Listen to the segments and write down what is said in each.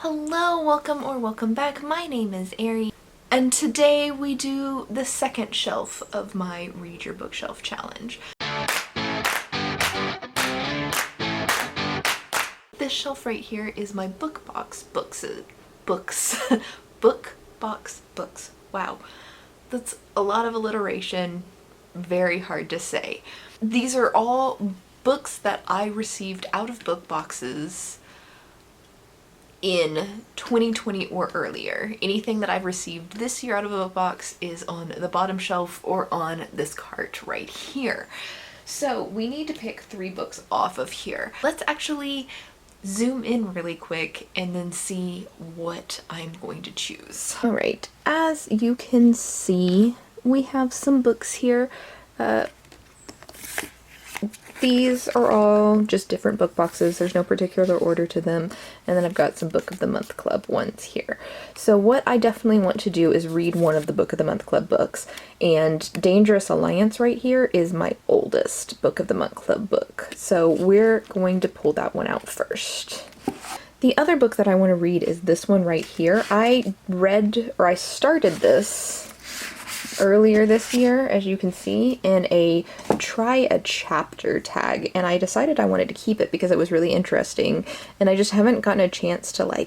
Hello, welcome or welcome back. My name is Ari, and today we do the second shelf of my Read Your Bookshelf challenge. This shelf right here is my book box books. Book box books. Wow, that's a lot of alliteration, very hard to say. These are all books that I received out of book boxes in 2020 or earlier. Anything that I've received this year out of a book box is on the bottom shelf or on this cart right here. So we need to pick 3 books off of here. Let's actually zoom in really quick and then see what I'm going to choose. All right, as you can see, we have some books here. These are all just different book boxes. There's no particular order to them. And then I've got some Book of the Month Club ones here. So what I definitely want to do is read one of the Book of the Month Club books. And Dangerous Alliance right here is my oldest Book of the Month Club book. So we're going to pull that one out first. The other book that I want to read is this one right here. I started this earlier this year, as you can see, in a try a chapter tag, and I decided I wanted to keep it because it was really interesting, and I just haven't gotten a chance to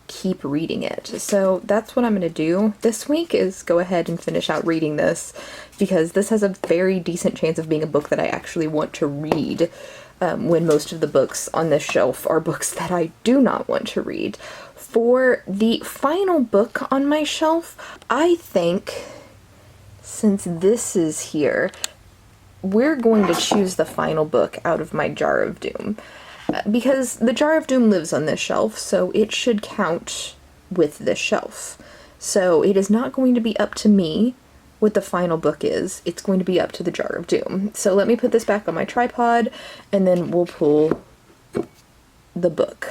keep reading it. So that's what I'm going to do this week, is go ahead and finish out reading this, because this has a very decent chance of being a book that I actually want to read, when most of the books on this shelf are books that I do not want to read. For the final book on my shelf, I think, since this is here, we're going to choose the final book out of my Jar of Doom. Because the Jar of Doom lives on this shelf, so it should count with this shelf. So it is not going to be up to me what the final book is. It's going to be up to the Jar of Doom. So let me put this back on my tripod, and then we'll pull the book.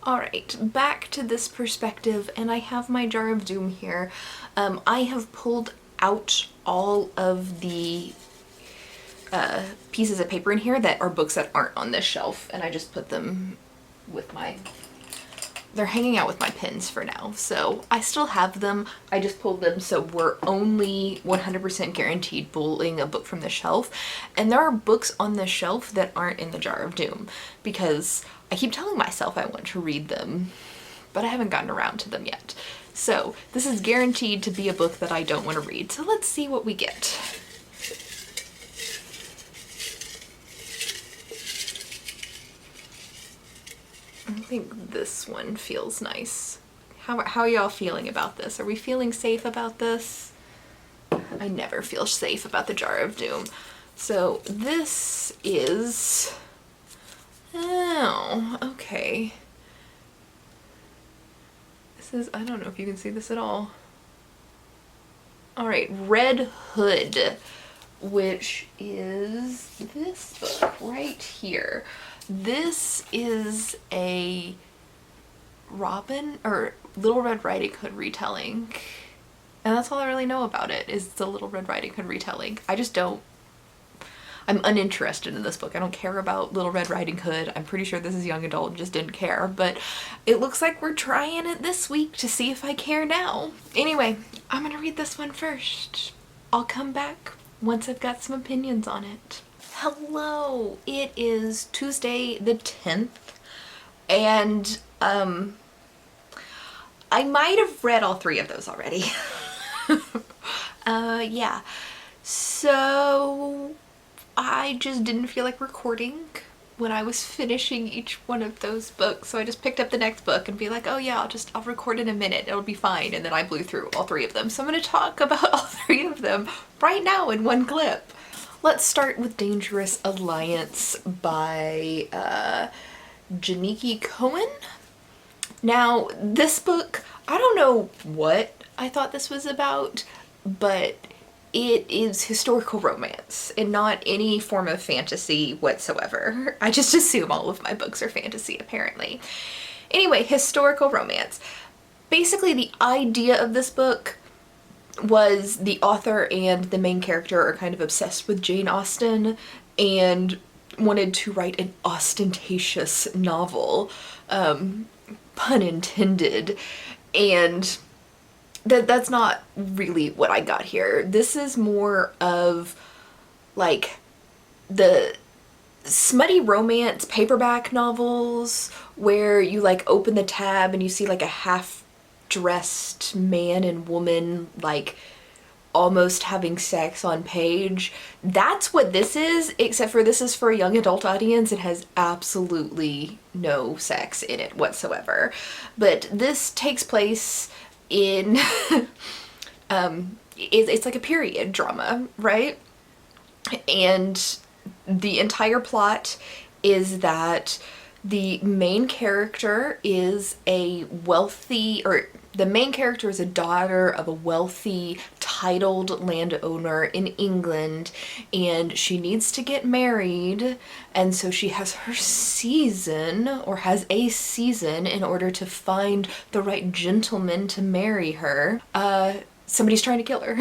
Alright, back to this perspective, and I have my Jar of Doom here. I have pulled out all of the pieces of paper in here that are books that aren't on this shelf, and I just put them with they're hanging out with my pins for now. So I still have them, I just pulled them, so we're only 100% guaranteed pulling a book from the shelf. And there are books on the shelf that aren't in the Jar of Doom, because I keep telling myself I want to read them, but I haven't gotten around to them yet. So this is guaranteed to be a book that I don't want to read. So let's see what we get. I think this one feels nice. How are y'all feeling about this? Are we feeling safe about this? I never feel safe about the Jar of Doom. So this is... Oh, okay. I don't know if you can see this at all. Alright, Red Hood, which is this book right here. This is a Little Red Riding Hood retelling. And that's all I really know about it, is the Little Red Riding Hood retelling. I'm uninterested in this book. I don't care about Little Red Riding Hood. I'm pretty sure this is young adult and just didn't care, but it looks like we're trying it this week to see if I care now. Anyway, I'm gonna read this one first. I'll come back once I've got some opinions on it. Hello, it is Tuesday the 10th, and I might have read all 3 of those already. Yeah, so I just didn't feel like recording when I was finishing each one of those books, so I just picked up the next book and be like, oh yeah, I'll record in a minute, it'll be fine, and then I blew through all 3 of them. So I'm going to talk about all 3 of them right now in one clip. Let's start with Dangerous Alliance by Janiki Cohen. Now, this book, I don't know what I thought this was about, but it is historical romance and not any form of fantasy whatsoever. I just assume all of my books are fantasy, apparently. Anyway, historical romance. Basically, the idea of this book was the author and the main character are kind of obsessed with Jane Austen and wanted to write an ostentatious novel pun intended. And that's not really what I got here. This is more of like the smutty romance paperback novels where you like open the tab and you see like a half dressed man and woman like almost having sex on page. That's what this is, except for this is for a young adult audience. It has absolutely no sex in it whatsoever. But this takes place in it's like a period drama, right? And the entire plot is that the main character is a wealthy, or the main character is a daughter of a wealthy, titled landowner in England, and she needs to get married, and so she has her season, or has a season, in order to find the right gentleman to marry her. Somebody's trying to kill her.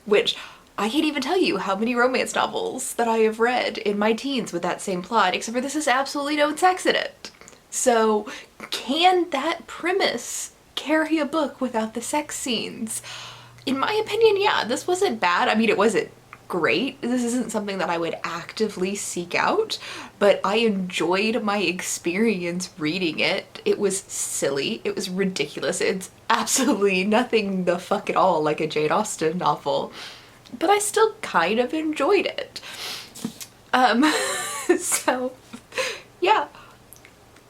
Which I can't even tell you how many romance novels that I have read in my teens with that same plot, except for this is absolutely no sex in it. So, can that premise carry a book without the sex scenes? In my opinion, yeah, this wasn't bad. I mean, it wasn't great. This isn't something that I would actively seek out, but I enjoyed my experience reading it. It was silly. It was ridiculous. It's absolutely nothing the fuck at all like a Jane Austen novel, but I still kind of enjoyed it. So yeah,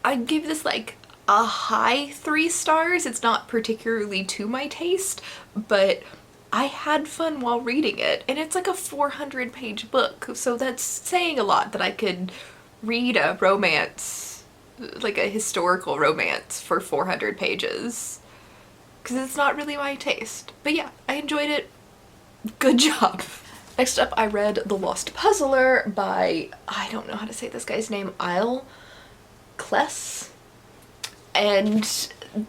I'd give this like a high 3 stars. It's not particularly to my taste, but I had fun while reading it, and it's like a 400-page book, so that's saying a lot that I could read a romance, like a historical romance, for 400 pages, because it's not really my taste. But yeah, I enjoyed it. Good job. Next up, I read The Lost Puzzler by, I don't know how to say this guy's name, Isle Kless. And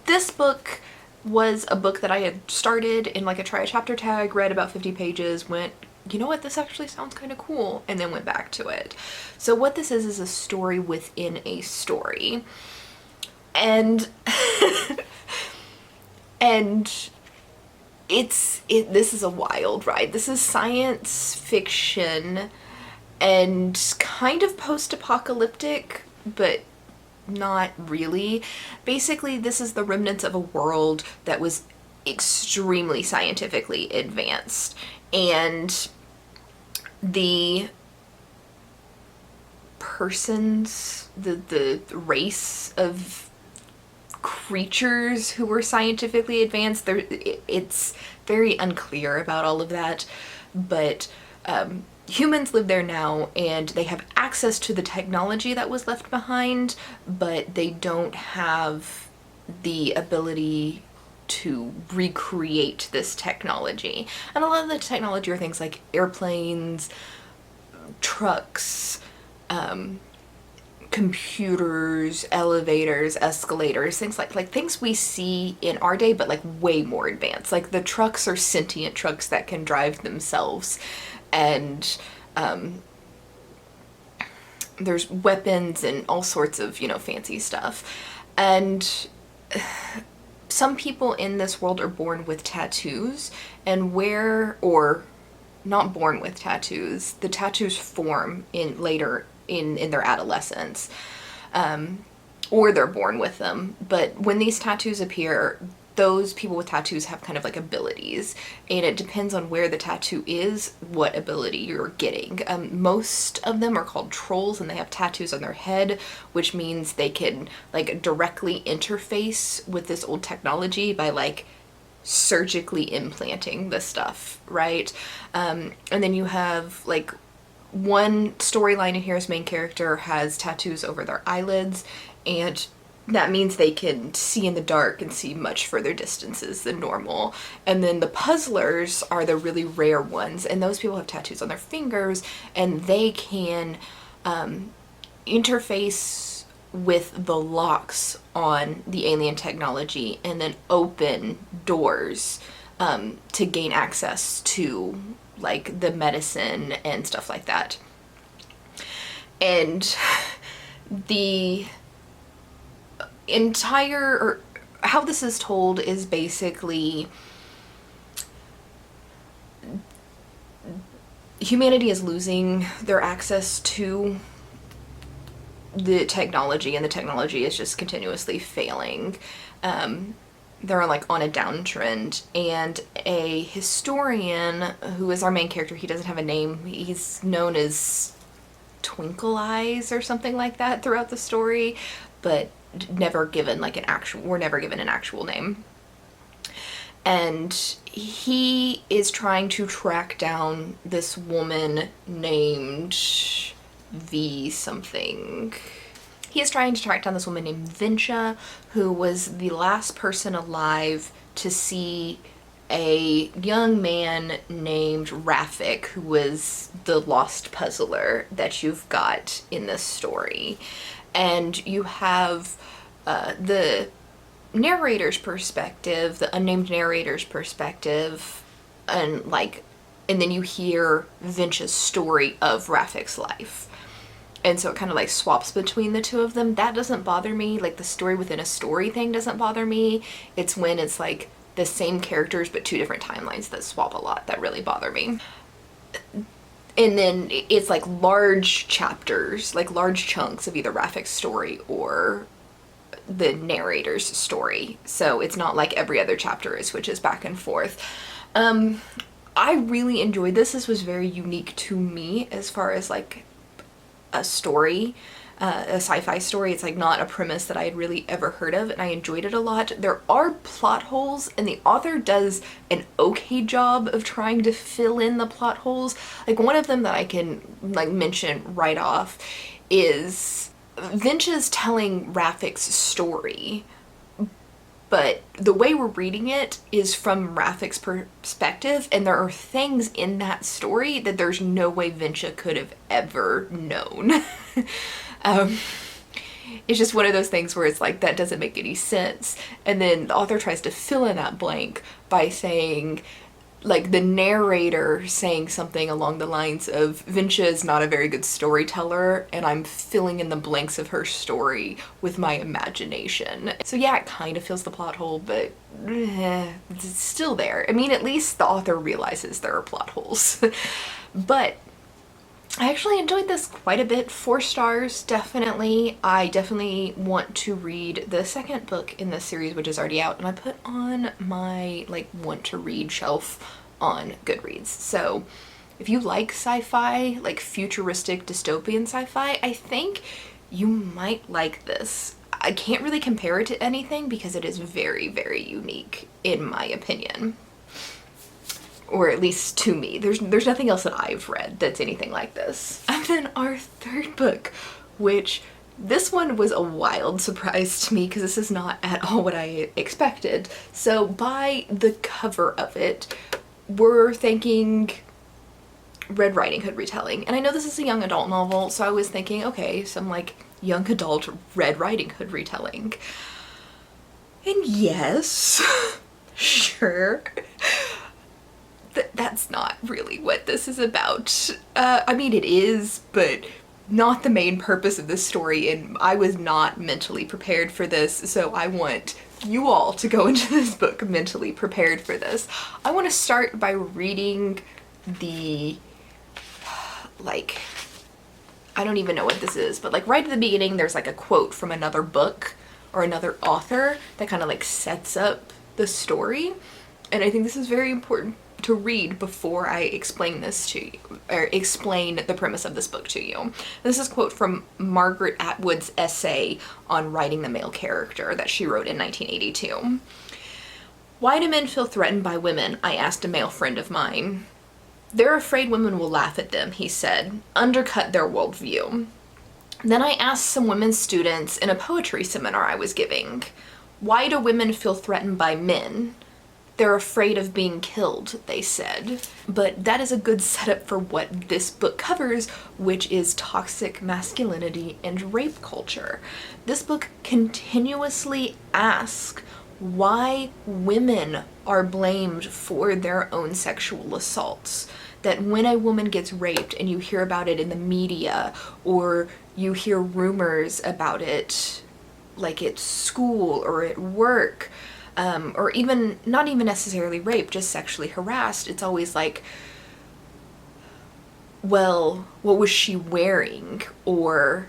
this book was a book that I had started in like a try a chapter tag, read about 50 pages, went, you know what, this actually sounds kind of cool, and then went back to it. So what this is a story within a story. And and this is a wild ride. This is science fiction and kind of post-apocalyptic, but not really. Basically, this is the remnants of a world that was extremely scientifically advanced, and the persons, the race of creatures who were scientifically advanced, it's very unclear about all of that, but humans live there now, and they have access to the technology that was left behind, but they don't have the ability to recreate this technology. And a lot of the technology are things like airplanes, trucks, computers, elevators, escalators, things like things we see in our day, but like way more advanced. Like the trucks are sentient trucks that can drive themselves, and there's weapons and all sorts of, you know, fancy stuff. And some people in this world are born with tattoos, and or not born with tattoos, the tattoos form in later in their adolescence, or they're born with them. But when these tattoos appear, those people with tattoos have kind of like abilities, and it depends on where the tattoo is, what ability you're getting. Most of them are called trolls, and they have tattoos on their head, which means they can like directly interface with this old technology by like surgically implanting this stuff, right? And then you have like one storyline in here, his main character has tattoos over their eyelids, and that means they can see in the dark and see much further distances than normal. And then the puzzlers are the really rare ones, and those people have tattoos on their fingers, and they can interface with the locks on the alien technology and then open doors to gain access to like the medicine and stuff like that. And the entire, or how this is told is basically humanity is losing their access to the technology, and the technology is just continuously failing. They're like on a downtrend, and a historian who is our main character, he doesn't have a name, he's known as Twinkle Eyes or something like that throughout the story, but never given like an actual, we're never given an actual name. And he is trying to track down this woman named V something. He is trying to track down this woman named Vincha, who was the last person alive to see a young man named Rafik, who was the lost puzzler that you've got in this story. And you have the narrator's perspective, the unnamed narrator's perspective, and then you hear Vincha's story of Rafik's life. And so it kind of like swaps between the two of them. That doesn't bother me. Like the story within a story thing doesn't bother me. It's when it's like the same characters but two different timelines that swap a lot that really bother me. And then it's like large chapters, like large chunks of either Rafik's story or the narrator's story. So it's not like every other chapter it switches back and forth. I really enjoyed this. This was very unique to me as far as like a story, a sci-fi story. It's like not a premise that I had really ever heard of, and I enjoyed it a lot. There are plot holes, and the author does an okay job of trying to fill in the plot holes. Like one of them that I can like mention right off is Vincha's telling Rafik's story, but the way we're reading it is from Rafik's perspective, and there are things in that story that there's no way Vincha could have ever known. It's just one of those things where it's like, that doesn't make any sense. And then the author tries to fill in that blank by saying, like the narrator saying something along the lines of, Vincha is not a very good storyteller, and I'm filling in the blanks of her story with my imagination. So yeah, it kind of fills the plot hole, but it's still there. I mean, at least the author realizes there are plot holes. But I actually enjoyed this quite a bit. 4 stars, definitely. I definitely want to read the second book in this series, which is already out, and I put on my like want to read shelf on Goodreads. So if you like sci-fi, like futuristic dystopian sci-fi, I think you might like this. I can't really compare it to anything because it is very, very unique in my opinion. Or at least to me. There's nothing else that I've read that's anything like this. And then our third book, which this one was a wild surprise to me because this is not at all what I expected. So by the cover of it, we're thinking Red Riding Hood retelling. And I know this is a young adult novel, so I was thinking, okay, some like young adult Red Riding Hood retelling. And yes, sure. That's not really what this is about. I mean, it is, but not the main purpose of this story, and I was not mentally prepared for this, so I want you all to go into this book mentally prepared for this. I want to start by reading the, like, I don't even know what this is, but like right at the beginning there's like a quote from another book or another author that kind of like sets up the story, and I think this is very important to read before I explain this to you, or explain the premise of this book to you. This is a quote from Margaret Atwood's essay on writing the male character that she wrote in 1982. "Why do men feel threatened by women?" I asked a male friend of mine. "They're afraid women will laugh at them," he said, "undercut their worldview." Then I asked some women students in a poetry seminar I was giving, "Why do women feel threatened by men?" "They're afraid of being killed," they said. But that is a good setup for what this book covers, which is toxic masculinity and rape culture. This book continuously asks why women are blamed for their own sexual assaults. That when a woman gets raped and you hear about it in the media, or you hear rumors about it like at school or at work, or even not even necessarily rape, just sexually harassed, it's always like, well, what was she wearing? Or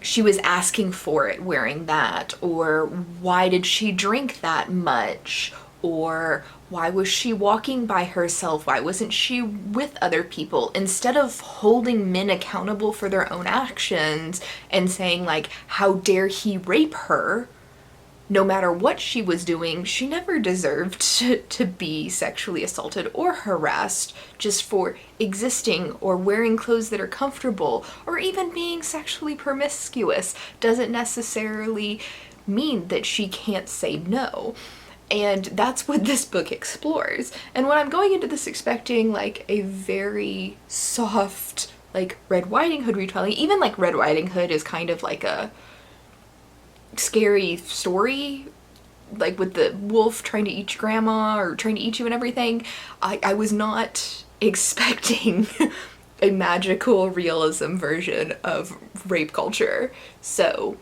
she was asking for it wearing that, or why did she drink that much, or why was she walking by herself, why wasn't she with other people, instead of holding men accountable for their own actions and saying like, how dare he rape her, no matter what she was doing, she never deserved to be sexually assaulted or harassed just for existing or wearing clothes that are comfortable or even being sexually promiscuous doesn't necessarily mean that she can't say no. And that's what this book explores. And when I'm going into this expecting like a very soft, like Red Riding Hood retelling, even like Red Riding Hood is kind of like a scary story, like with the wolf trying to eat your grandma or trying to eat you and everything, I was not expecting a magical realism version of rape culture. So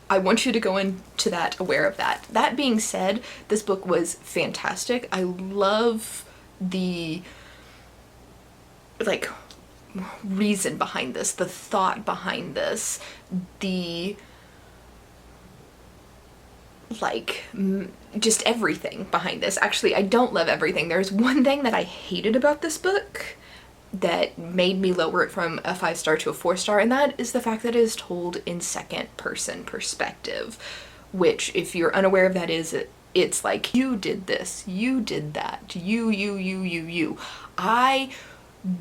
I want you to go into that aware of that. That being said, this book was fantastic. I love the like reason behind this, the thought behind this, the like just everything behind this. Actually, I don't love everything. There's one thing that I hated about this book that made me lower it from a 5-star to a 4-star, and that is the fact that it is told in second person perspective, which if you're unaware of that is it's like, you did this, you did that, you. I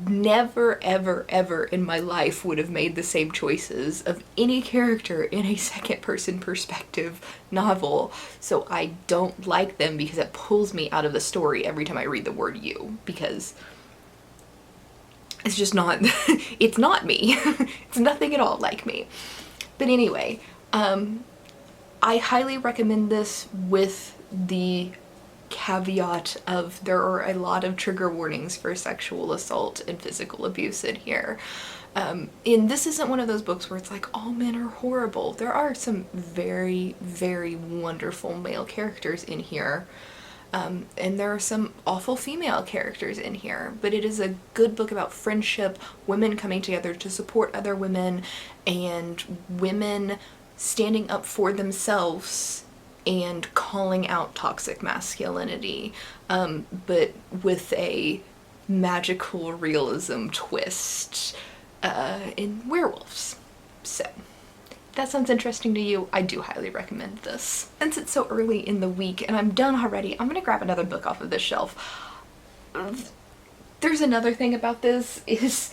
never ever ever in my life would have made the same choices of any character in a second person perspective novel, so I don't like them because it pulls me out of the story every time I read the word you, because it's just not it's not me. It's nothing at all like me. But anyway, I highly recommend this with the caveat of there are a lot of trigger warnings for sexual assault and physical abuse in here. And this isn't one of those books where it's like all men are horrible. There are some very, very wonderful male characters in here. And there are some awful female characters in here, but it is a good book about friendship, women coming together to support other women, and women standing up for themselves and calling out toxic masculinity, but with a magical realism twist in werewolves. So, if that sounds interesting to you, I do highly recommend this. Since it's so early in the week and I'm done already, I'm gonna grab another book off of this shelf. There's another thing about this is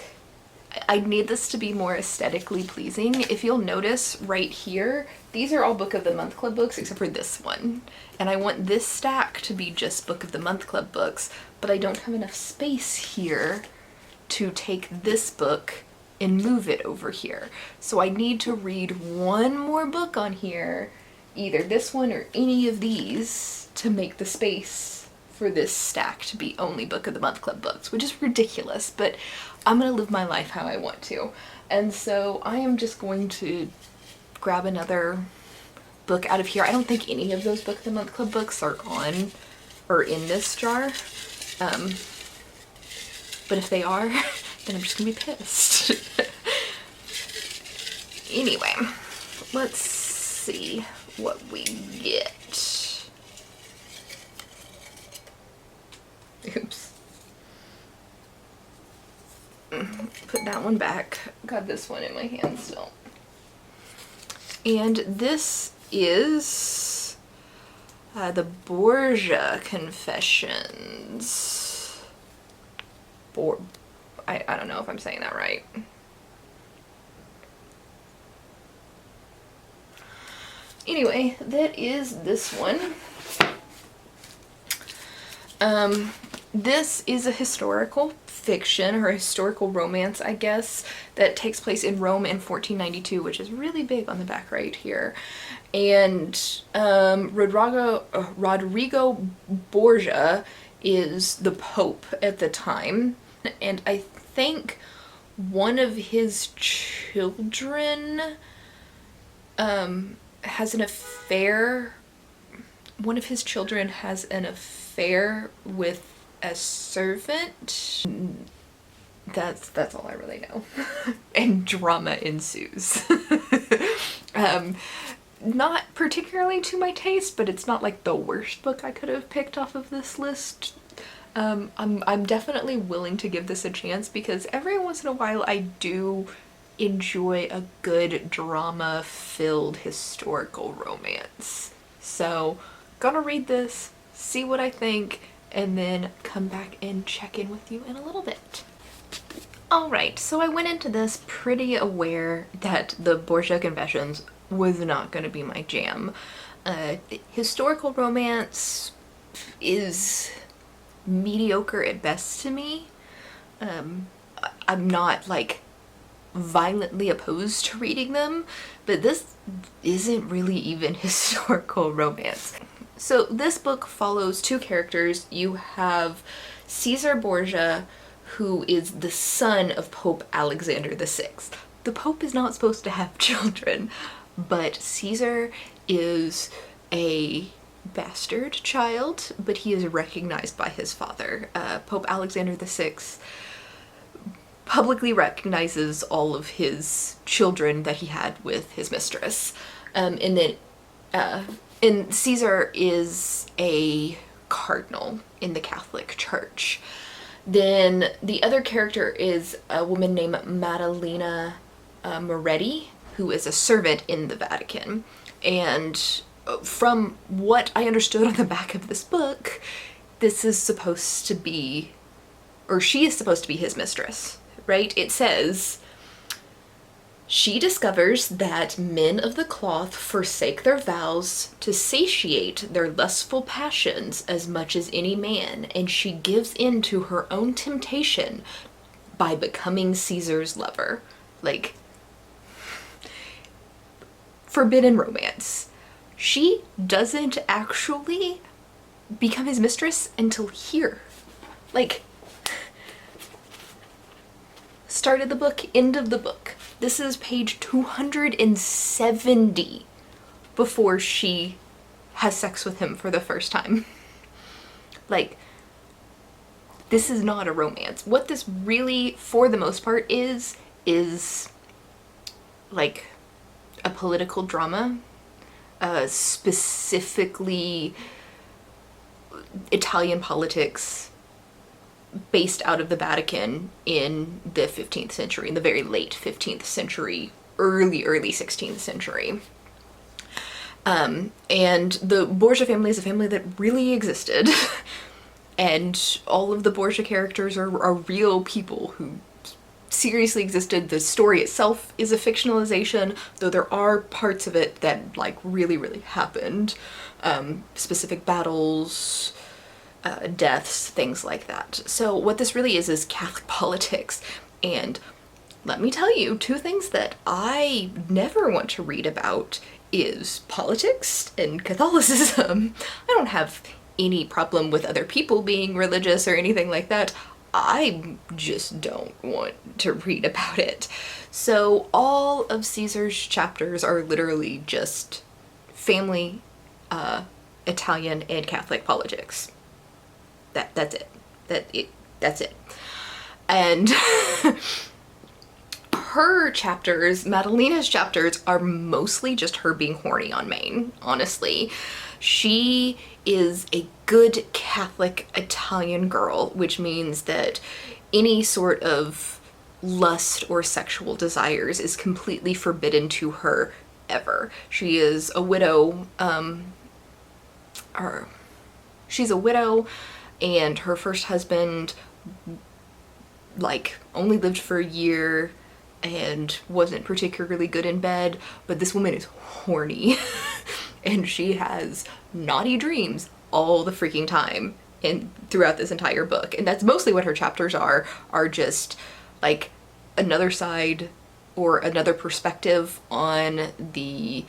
I need this to be more aesthetically pleasing. If you'll notice right here, these are all Book of the Month Club books except for this one. And I want this stack to be just Book of the Month Club books, but I don't have enough space here to take this book and move it over here. So I need to read one more book on here, either this one or any of these, to make the space for this stack to be only Book of the Month Club books, which is ridiculous, but I'm gonna live my life how I want to. And so I am just going to grab another book out of here. I don't think any of those Book of the Month Club books are on or in this jar. But if they are, then I'm just gonna be pissed. Anyway, let's see what we get. Oops. Put that one back. Got this one in my hand still. And this is the Borgia Confessions. I don't know if I'm saying that right. Anyway, that is this one. This is a historical fiction, or a historical romance, I guess, that takes place in Rome in 1492, which is really big on the back right here. And Rodrigo Borgia is the Pope at the time, and I think one of his children has an affair. One of his children has an affair with a servant. That's all I really know. And drama ensues. Not particularly to my taste, but it's not like the worst book I could have picked off of this list. I'm definitely willing to give this a chance because every once in a while I do enjoy a good drama-filled historical romance. So, gonna read this, see what I think, and then come back and check in with you in a little bit. Alright, so I went into this pretty aware that the Borgia Confessions was not going to be my jam. Historical romance is mediocre at best to me. I'm not like violently opposed to reading them, but this isn't really even historical romance. So this book follows two characters. You have Caesar Borgia, who is the son of Pope Alexander VI. The Pope is not supposed to have children, but Caesar is a bastard child, but he is recognized by his father. Pope Alexander VI publicly recognizes all of his children that he had with his mistress. And Caesar is a cardinal in the Catholic Church. Then the other character is a woman named Madalena Moretti, who is a servant in the Vatican. And from what I understood on the back of this book, this is supposed to be, or she is supposed to be his mistress, right? It says, she discovers that men of the cloth forsake their vows to satiate their lustful passions as much as any man, and she gives in to her own temptation by becoming Caesar's lover. Like, forbidden romance. She doesn't actually become his mistress until here. Like, start of the book, end of the book. This is page 270 before she has sex with him for the first time. Like, this is not a romance. What this really, for the most part, is like a political drama, specifically Italian politics based out of the Vatican in the 15th century, in the very late 15th century, early 16th century. And the Borgia family is a family that really existed. And all of the Borgia characters are real people who seriously existed. The story itself is a fictionalization, though there are parts of it that like really happened. Specific battles, deaths, things like that. So what this really is Catholic politics. And let me tell you, two things that I never want to read about is politics and Catholicism. I don't have any problem with other people being religious or anything like that. I just don't want to read about it. So all of Caesar's chapters are literally just family, Italian, and Catholic politics. That's it. That's it. And her chapters, Madalena's chapters, are mostly just her being horny on Maine, honestly. She is a good Catholic Italian girl, which means that any sort of lust or sexual desires is completely forbidden to her ever. She is a widow, she's a widow, and her first husband like only lived for a year and wasn't particularly good in bed, but this woman is horny and she has naughty dreams all the freaking time and throughout this entire book. And that's mostly what her chapters are just like another side or another perspective on the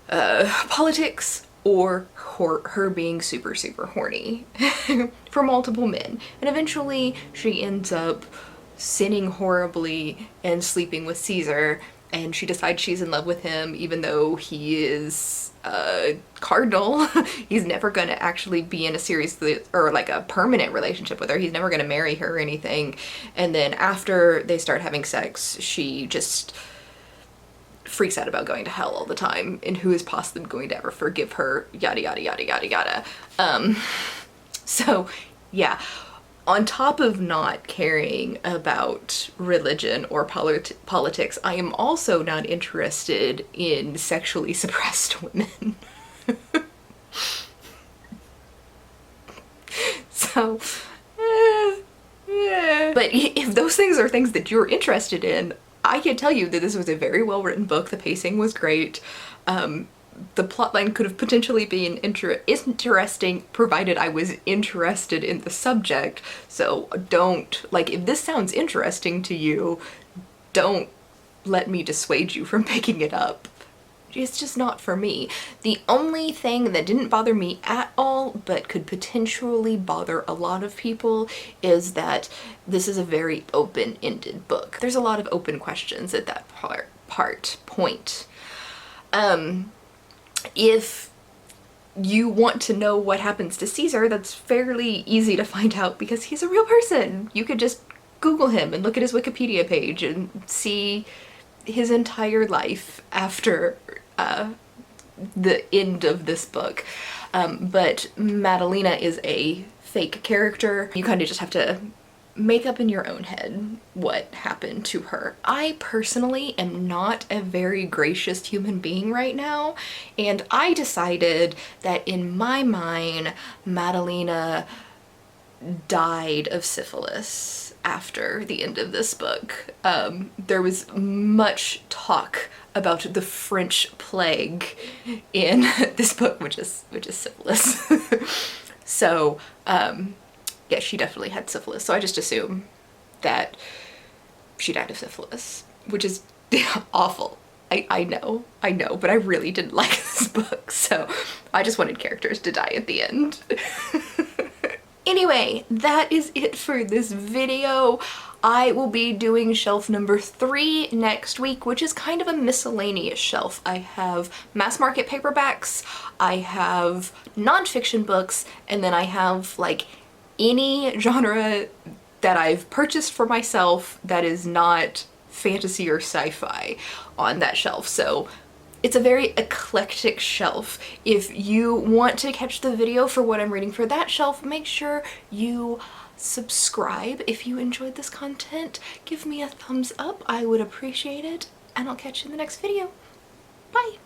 politics or her being super horny for multiple men. And eventually she ends up sinning horribly and sleeping with Caesar, and she decides she's in love with him even though he is a cardinal. He's never going to actually be in a serious or like a permanent relationship with her. He's never going to marry her or anything. And then after they start having sex, she just freaks out about going to hell all the time and who is possibly going to ever forgive her, yada yada yada yada yada. So yeah, on top of not caring about religion or politics, I am also not interested in sexually suppressed women. So, but if those things are things that you're interested in, I can tell you that this was a very well written book. The pacing was great. The plotline could have potentially been interesting provided I was interested in the subject. So don't, like, if this sounds interesting to you, don't let me dissuade you from picking it up. It's just not for me. The only thing that didn't bother me at all, but could potentially bother a lot of people, is that this is a very open-ended book. There's a lot of open questions at that point. If you want to know what happens to Caesar, that's fairly easy to find out because he's a real person. You could just Google him and look at his Wikipedia page and see his entire life after the end of this book. But Madalena is a fake character. You kind of just have to make up in your own head what happened to her. I personally am not a very gracious human being right now, and I decided that in my mind, Madalena died of syphilis after the end of this book. There was much talk about the French plague in this book, which is syphilis. So, yeah, she definitely had syphilis, so I just assume that she died of syphilis, which is awful. I know, but I really didn't like this book, so I just wanted characters to die at the end. Anyway, that is it for this video. I will be doing shelf number 3 next week, which is kind of a miscellaneous shelf. I have mass market paperbacks, I have nonfiction books, and then I have like any genre that I've purchased for myself that is not fantasy or sci-fi on that shelf. So it's a very eclectic shelf. If you want to catch the video for what I'm reading for that shelf, make sure you subscribe. If you enjoyed this content, give me a thumbs up. I would appreciate it, and I'll catch you in the next video. Bye!